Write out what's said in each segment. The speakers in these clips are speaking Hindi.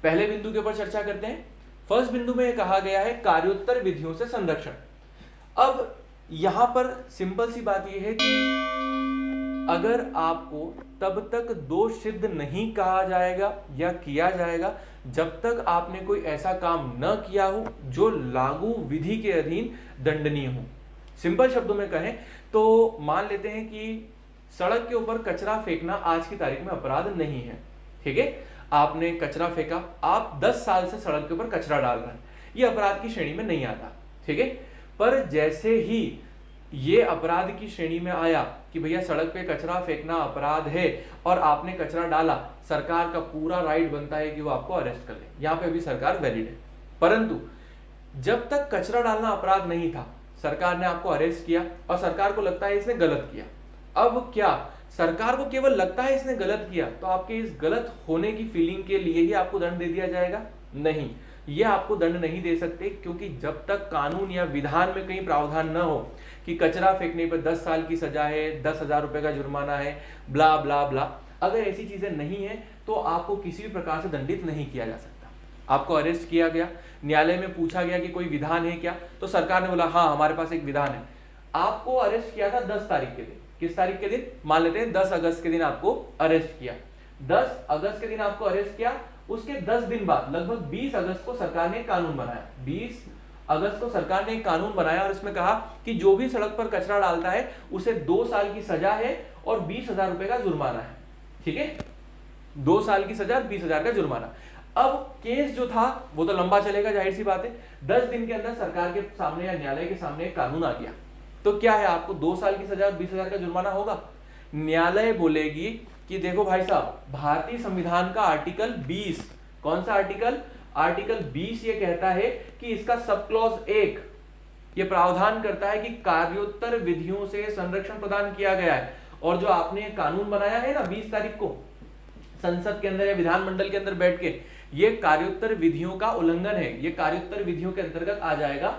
पहले बिंदु के ऊपर चर्चा करते हैं। फर्स्ट बिंदु में कहा गया है कार्योत्तर विधियों से संरक्षण। अब यहां पर सिंपल सी बात यह है कि अगर आपको तब तक दोष सिद्ध नहीं कहा जाएगा या किया जाएगा जब तक आपने कोई ऐसा काम न किया हो जो लागू विधि के अधीन दंडनीय हो। सिंपल शब्दों में कहें तो मान लेते हैं कि सड़क के ऊपर कचरा फेंकना आज की तारीख में अपराध नहीं है, ठीक है। आपने कचरा फेंका, आप 10 साल से सड़क के ऊपर कचरा डाल रहे हैं, ये अपराध की श्रेणी में नहीं आता, ठीक है। पर जैसे ही ये अपराध की श्रेणी में आया कि भैया सड़क पे कचरा फेंकना अपराध है और आपने कचरा डाला, सरकार का पूरा राइट बनता है कि वो आपको अरेस्ट कर ले। यहाँ पे भी सरकार वैलिड है। परंतु जब तक कचरा डालना अपराध नहीं था, सरकार ने आपको अरेस्ट किया और सरकार को लगता है इसने गलत किया। अब क्या सरकार को केवल लगता है इसने गलत किया तो आपके इस गलत होने की फीलिंग के लिए ही आपको दंड दे दिया जाएगा? नहीं, ये आपको दंड नहीं दे सकते, क्योंकि जब तक कानून या विधान में कहीं प्रावधान न हो कि कचरा फेंकने पर 10 साल की सजा है, 10,000 रुपए का जुर्माना है, ब्ला ब्ला ब्ला, अगर ऐसी चीजें नहीं है तो आपको किसी भी प्रकार से दंडित नहीं किया जा सकता। आपको अरेस्ट किया गया, न्यायालय में पूछा गया कि कोई विधान है क्या, तो सरकार ने बोला हाँ हमारे पास एक विधान है। आपको अरेस्ट किया था 10 तारीख के दिन, किस तारीख के दिन? मान लेते हैं 10 अगस्त के दिन आपको अरेस्ट किया। 10 अगस्त के दिन आपको अरेस्ट किया, उसके 10 दिन बाद लगभग 20 अगस्त को सरकार ने कानून बनाया। 20 अगस्त को सरकार ने एक कानून बनाया और इसमें कहा कि जो भी सड़क पर कचरा डालता है उसे 2 साल की सजा है और 20,000 रुपए का जुर्माना है, ठीक है। 2 साल की सजा, 20,000 का जुर्माना। अब केस जो था वो तो लंबा चलेगा, जाहिर सी बात है। 10 दिन के अंदर सरकार के सामने या न्यायालय के सामने एक कानून आ गया, तो क्या है, आपको 2 साल की सजा और 20,000 का जुर्माना होगा। न्यायालय बोलेगी कि देखो भाई साहब, भारतीय संविधान का आर्टिकल 20, कौन सा आर्टिकल? आर्टिकल 20 ये कहता है कि इसका सब क्लॉज 1 ये प्रावधान करता है कि कार्योत्तर विधियों से संरक्षण प्रदान किया गया है। और जो आपने कानून बनाया है ना 20 तारीख को संसद के अंदर या विधानमंडल के अंदर बैठ के, ये कार्योत्तर विधियों का उल्लंघन है, ये कार्योत्तर विधियों के अंतर्गत आ जाएगा।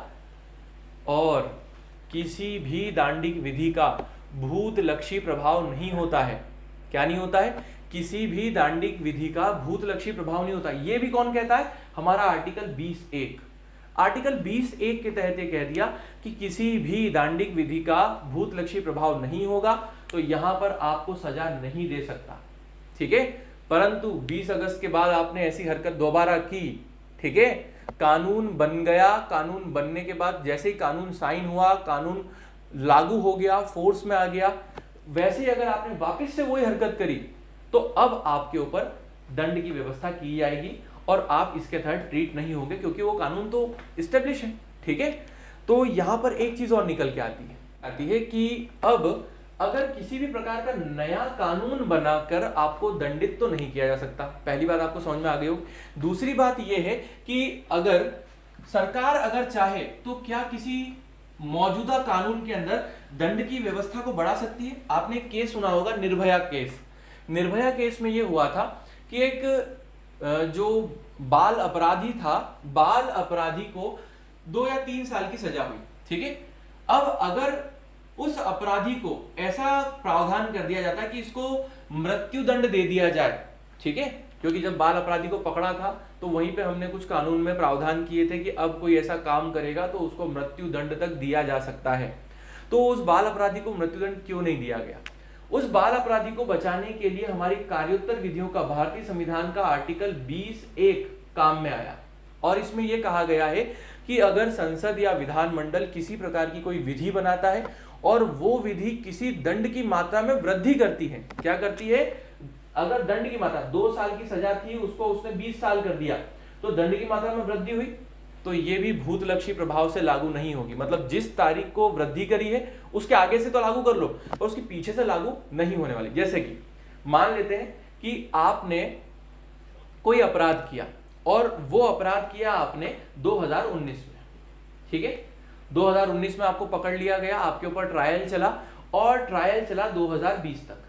और किसी भी दांडिक विधि का भूतलक्षी प्रभाव नहीं होता है। क्या नहीं होता है? किसी भी दांडिक विधि का भूतलक्षी प्रभाव नहीं होता। ये भी कौन कहता है? हमारा आर्टिकल 20(1). आर्टिकल 20(1) के तहत ये कह दिया कि किसी भी दांडिक विधि का भूतलक्षी प्रभाव नहीं होगा, तो यहां पर आपको सजा नहीं दे सकता, ठीक है। परंतु 20 अगस्त के बाद आपने ऐसी हरकत दोबारा की, ठीक है, कानून बन गया। कानून बनने के बाद जैसे ही कानून साइन हुआ, कानून लागू हो गया, फोर्स में आ गया, वैसे ही अगर आपने वापस से वही हरकत करी तो अब आपके ऊपर दंड की व्यवस्था की जाएगी और आप इसके तहत ट्रीट नहीं होंगे, क्योंकि वो कानून तो इस्टेब्लिश है, ठीक है। तो यहां पर एक चीज और निकल के आती है कि अब अगर किसी भी प्रकार का नया कानून बनाकर आपको दंडित तो नहीं किया जा सकता। पहली बात आपको समझ में आ गई हो। दूसरी बात यह है कि अगर सरकार अगर चाहे तो क्या किसी मौजूदा कानून के अंदर दंड की व्यवस्था को बढ़ा सकती है। आपने एक केस सुना होगा, निर्भया केस। निर्भया केस में यह हुआ था कि एक जो बाल अपराधी था, बाल अपराधी को 2 या 3 साल की सजा हुई, ठीक है। अब अगर उस अपराधी को ऐसा प्रावधान कर दिया जाता है कि इसको मृत्यु दंड दे दिया जाए, ठीक है, क्योंकि जब बाल अपराधी को पकड़ा था तो वहीं पे हमने कुछ कानून में प्रावधान किए थे कि अब कोई ऐसा काम करेगा तो उसको मृत्यु दंड तक दिया जा सकता है। तो उस बाल अपराधी को मृत्यु दंड क्यों नहीं दिया गया? उस बाल अपराधी को बचाने के लिए हमारी कार्योत्तर विधियों का, भारतीय संविधान का आर्टिकल 20(1) काम में आया। और इसमें यह कहा गया है कि अगर संसद या विधानमंडल किसी प्रकार की कोई विधि बनाता है और वो विधि किसी दंड की मात्रा में वृद्धि करती है, क्या करती है? अगर दंड की मात्रा 2 साल की सजा थी, उसको उसने 20 साल कर दिया, तो दंड की मात्रा में वृद्धि हुई, तो ये भी भूतलक्षी प्रभाव से लागू नहीं होगी। मतलब जिस तारीख को वृद्धि करी है उसके आगे से तो लागू कर लो, और उसके पीछे से लागू नहीं होने वाली। जैसे कि मान लेते हैं कि आपने कोई अपराध किया और वो अपराध किया आपने 2019 में, ठीक है। 2019 में आपको पकड़ लिया गया, आपके ऊपर ट्रायल चला और ट्रायल चला 2020 तक,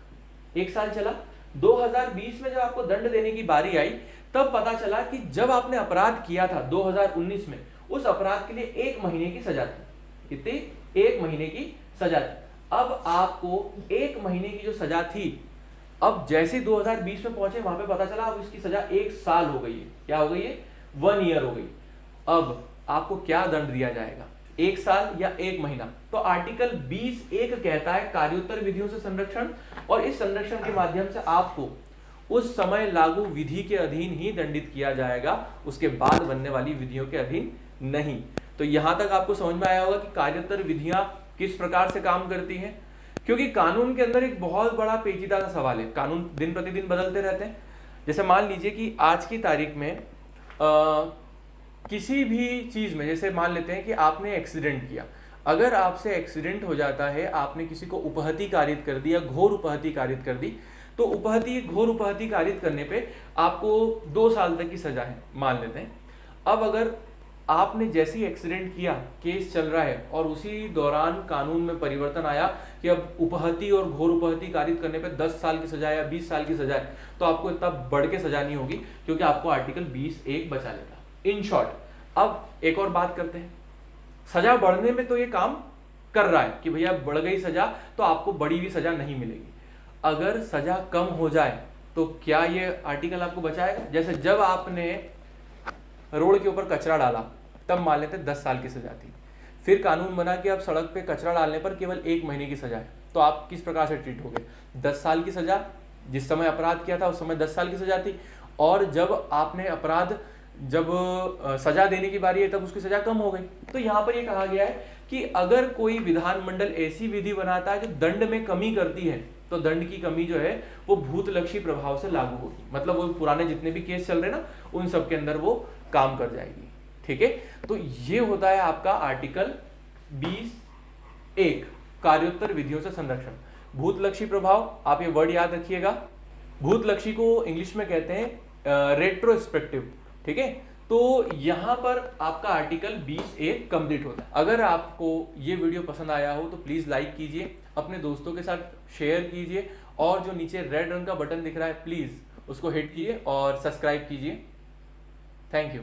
1 साल चला। 2020 में जब आपको दंड देने की बारी आई तब पता चला कि जब आपने अपराध किया था 2019 में, उस अपराध के लिए 1 महीने की सजा थी। कितनी? 1 महीने की सजा थी। अब आपको 1 महीने की जो सजा थी, अब जैसे 2020 में पहुंचे वहां पे पता चला अब इसकी सजा 1 साल हो गई है। क्या हो गई है? 1 ईयर हो गई। अब आपको क्या दंड दिया जाएगा, 1 साल या 1 महीना? तो आर्टिकल 20(1) कहता है कार्योत्तर विधियों से संरक्षण, और इस संरक्षण के माध्यम से आपको उस समय लागू विधि के अधीन ही दंडित किया जाएगा, उसके बाद बनने वाली विधियों के अधीन नहीं। तो यहां तक आपको समझ में आया होगा कि कार्योत्तर विधियां किस प्रकार से काम करती हैं, क्योंकि कानून के अंदर एक बहुत बड़ा पेचीदा सा सवाल है। कानून दिन प्रतिदिन बदलते रहते हैं। जैसे मान लीजिए कि आज की तारीख में किसी भी चीज में, जैसे मान लेते हैं कि आपने एक्सीडेंट किया, अगर आपसे एक्सीडेंट हो जाता है, आपने किसी को उपहति कारित कर दी या घोर उपहति कारित कर दी, तो उपहति घोर उपहति कारित करने पे आपको 2 साल तक की सजा है, मान लेते हैं। अब अगर आपने जैसे ही एक्सीडेंट किया, केस चल रहा है, और उसी दौरान कानून में परिवर्तन आया कि अब उपहति और घोर उपहति कारित करने पे 10 साल की सजा या 20 साल की सजा है, तो आपको इतना बढ़ के सजा नहीं होगी, क्योंकि आपको आर्टिकल 20(1) बचा लेगा। इन शॉर्ट, अब एक और बात करते हैं। सजा बढ़ने में तो ये काम कर रहा है कि भैया बढ़ गई सजा तो आपको बढ़ी हुई सजा नहीं मिलेगी। अगर सजा कम हो जाए तो क्या ये आर्टिकल आपको बचाएगा? जैसे जब आपने रोड के ऊपर कचरा डाला, तब मान लेते 10 साल की सजा थी, फिर कानून बना कि अब सड़क पे कचरा डालने पर केवल 1 महीने की सजा है, तो आप किस प्रकार से ट्रीट होगे? 10 साल की सजा, जिस समय अपराध किया था उस समय 10 साल की सजा थी, और जब आपने अपराध, जब सजा देने की बारी है तब उसकी सजा कम हो गई। तो यहाँ पर ये कहा गया है कि अगर कोई विधानमंडल ऐसी विधि बनाता है जो दंड में कमी करती है, तो दंड की कमी जो है वो भूतलक्षी प्रभाव से लागू होगी, मतलब वो पुराने जितने भी केस चल रहे हैं ना, उन सब के अंदर वो काम कर जाएगी। ठीक है, तो ये होता है आपका आर्टिकल 20(1) कार्योत्तर विधियों से संरक्षण। भूतलक्षी प्रभाव, आप ये वर्ड याद रखिएगा, भूतलक्षी को इंग्लिश में कहते हैं रेट्रोस्पेक्टिव। ठीक है, तो यहां पर आपका आर्टिकल 20(1) कंप्लीट होता है। अगर आपको ये वीडियो पसंद आया हो तो प्लीज लाइक कीजिए, अपने दोस्तों के साथ शेयर कीजिए, और जो नीचे रेड रंग का बटन दिख रहा है प्लीज उसको हिट कीजिए और सब्सक्राइब कीजिए। Thank you.